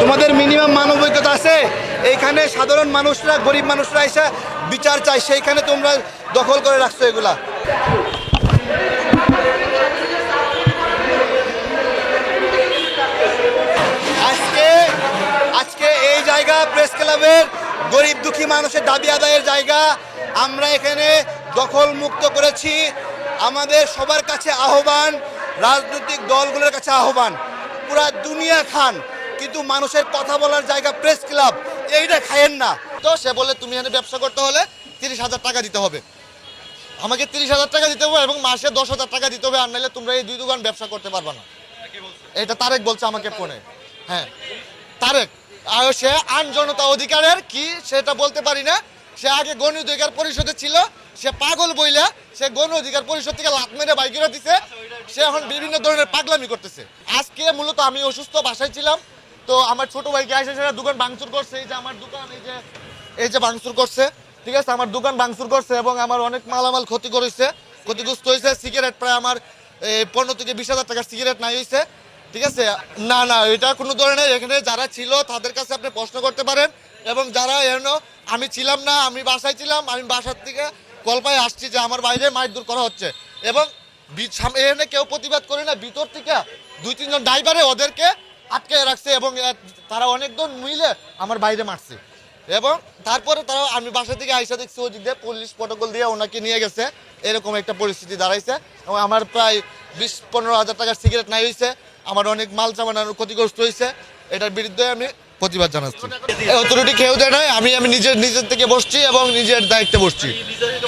তোমাদের মিনিমাম মানবিকতা আছে? এইখানে সাধারণ মানুষরা, গরিব মানুষরা এসে বিচার চায়, সেইখানে তোমরা দখল করে রাখছো এগুলা। আজকে আজকে এই জায়গা প্রেস ক্লাবের গরিব দুঃখী মানুষের দাবি আদায়ের জায়গা। আমরা এখানে দখল মুক্ত করেছি। আমাদের সবার কাছে আহ্বান, রাজনৈতিক দলগুলোর কাছে আহ্বান, পুরা দুনিয়া খান, কিন্তু মানুষের কথা বলার জায়গা প্রেস ক্লাব, এইটা খায়েন না। তো সে বলে তুমি এখানে ব্যবসা করতে হলে 30,000 টাকা দিতে হবে, আমাকে 30,000 টাকা দিতে হবে এবং মাসে 10,000 টাকা দিতে হবে, আর নাহলে তোমরা এই 2 দোকান ব্যবসা করতে পারবে না। এটা তারেক বলছে আমাকে ফোনে। হ্যাঁ, তারেক। আর সে আইন জনতা অধিকারের কি সেটা বলতে পারি না। সে আগে গণ অধিকার পরিষদে ছিল, সে পাগল বইলা সে গণ অধিকার পরিষদ থেকে লাত মেরে বাইরে দিছে। সে এখন বিভিন্ন ধরনের পাগলামি করতেছে। আজকে মূলত আমি অসুস্থ, বাসায় ছিলাম, তো আমার ছোট ভাইকে এসে সেটা দোকান ভাঙচুর করছে। এই যে আমার দোকান, এই যে ভাঙচুর করছে, ঠিক আছে, আমার দোকান ভাঙচুর করছে এবং আমার অনেক মালামাল ক্ষতি করেছে, ক্ষতিগ্রস্ত হয়েছে। সিগারেট প্রায় আমার 15 থেকে 20,000 টাকার সিগারেট নাই হয়েছে, ঠিক আছে। না না, এটা কোনো ধরনের, এখানে যারা ছিল তাদের কাছে আপনি প্রশ্ন করতে পারেন, এবং যারা আমি ছিলাম না, আমি বাসায় ছিলাম, আমি বাসার থেকে কল পায়ে আসছি যে আমার বাইরে মারধর করা হচ্ছে, এবং এখানে কেউ প্রতিবাদ করে না। ভিতর থেকে 2-3 জন ড্রাইভারে ওদেরকে আটকে রাখছে এবং তারা অনেকজন মিলে আমার বাইরে মারছে। এবং তারপরে তারা, আমি বাসা থেকে আইসা দেখছি ওদিক দিয়ে পুলিশ প্রটোকল দিয়ে ওনাকে নিয়ে গেছে, এরকম একটা পরিস্থিতি দাঁড়াইছে। এবং আমার প্রায় 20-15 হাজার টাকার সিগারেট নাই হয়েছে, আমার অনেক মাল সামানের ক্ষতিগ্রস্ত হয়েছে। এটার বিরুদ্ধে আমি প্রতিবাদ জানাচ্ছি। অথরিটি কেউ দেয় নাই, আমি নিজের থেকে বসছি এবং নিজের দায়িত্বে বসছি।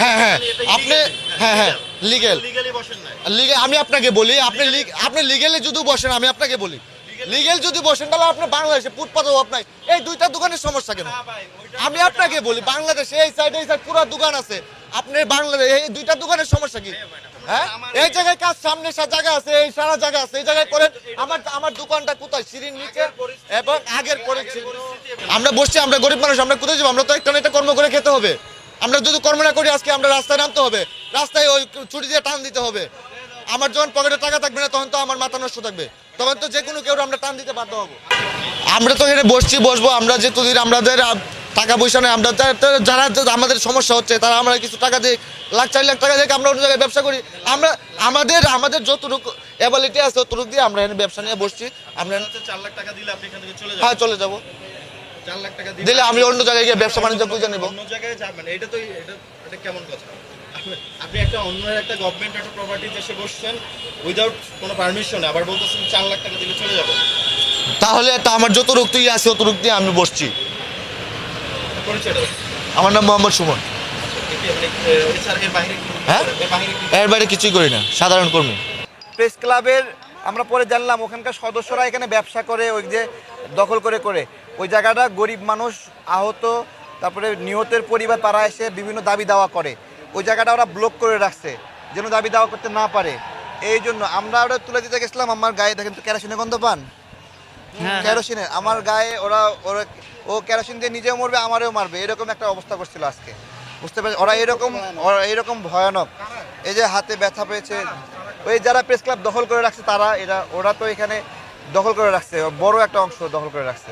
হ্যাঁ হ্যাঁ, আপনি, হ্যাঁ লিগেল, আমি আপনাকে বলি, আপনি লিগেলি যদি বসেন, আমি আপনাকে বলি, লিগেল যদি বসেন তাহলে আপনি বাংলাদেশে ফুটপাত অভাব নাই, এই 2টা দোকানের সমস্যা কেন? আমি আপনাকে বলি, বাংলাদেশে এই সাইড পুরো দোকান আছে, আপনি বাংলাদেশ এই 2টা দোকানের সমস্যা কি? হ্যাঁ, এই জায়গায় কাজ, সামনে জায়গা আছে, এই সারা জায়গা আছে, এই জায়গায় করেন। আমার দোকানটা কোথায়? সিঁড়ির নিচে এবং আগের করেছি। আমরা বসছি, আমরা গরিব মানুষ, আমরা কোথায় যাবো? আমরা তো একটা না একটা কর্ম করে খেতে হবে। আমরা যদি কর্ম না করি, আজকে আমরা রাস্তায় নামতে হবে, রাস্তায় ওই ছুটি দিয়ে টান দিতে হবে। আমার যখন পকেটে টাকা থাকবে না, তখন তো আমার মাথা নষ্ট থাকবে, তখন তো যে কোনো কেউ আমরা টান দিতে বাধ্য হবো। আমরা তো এখানে বসবো, আমরা যে তুলি, আমাদের টাকা পয়সা নেই, আমরা যারা আমাদের সমস্যা হচ্ছে তারা আমরা কিছু টাকা দিই, 1,00,000-4 লাখ টাকা দিয়ে আমরা অন্য জায়গায় ব্যবসা করি। আমরা আমাদের যতটুকু অ্যাবিলিটি আছে ততটুকু দিয়ে আমরা এখানে ব্যবসা নিয়ে বসছি। আমরা 4 লাখ টাকা দিলে আপনি এখান থেকে চলে যাবেন? হ্যাঁ, চলে যাবো। 4 লাখ টাকা দিলে আমি অন্য জায়গায় গিয়ে ব্যবসা বাণিজ্য খুঁজে নেবো। অন্য জায়গায় যাবেন? এটা কেমন কথা? আপনি একটা অন্য একটা গভর্নমেন্ট একটা প্রপার্টি এসে বসছেন উইদাউট কোনো পারমিশন, আবার বলতেছেন 4 লাখ টাকা দিলে চলে যাবেন। তাহলে আমার যত রুক্তি আছে অত রুক্তি আমি বসছি। পরিচয়টা? আমার নাম মোহাম্মদ সুমন। হ্যাঁ, এর বাইরে কিছুই করি না, সাধারণ কর্মী। প্রেস ক্লাবের আমরা পরে জানলাম ওখানকার সদস্যরা এখানে ব্যবসা করে, ওই যে দখল করে ওই জায়গাটা গরিব মানুষ আহত, তারপরে নিহতের পরিবার, তারা এসে বিভিন্ন দাবি দাওয়া করে। ওই জায়গাটা ওরা ব্লক করে রাখছে যেন দাবি দাওয়া করতে না পারে। এই জন্য আমরা ওটা তুলে দিতে গেছিলাম। আমার গায়ে দেখেন তো কেরোসিনের গন্ধ পান, কেরোসিনের, আমার গায়ে ও কেরোসিন দিয়ে নিজেও মরবে, আমারও মারবে, এরকম একটা অবস্থা করছিল আজকে। বুঝতে পারছি ওরা এরকম ভয়ানক। এই যে হাতে ব্যথা পেয়েছে, ওই যারা প্রেস ক্লাব দখল করে রাখছে তারা, ওরা তো এখানে দখল করে রাখছে, বড় একটা অংশ দখল করে রাখছে।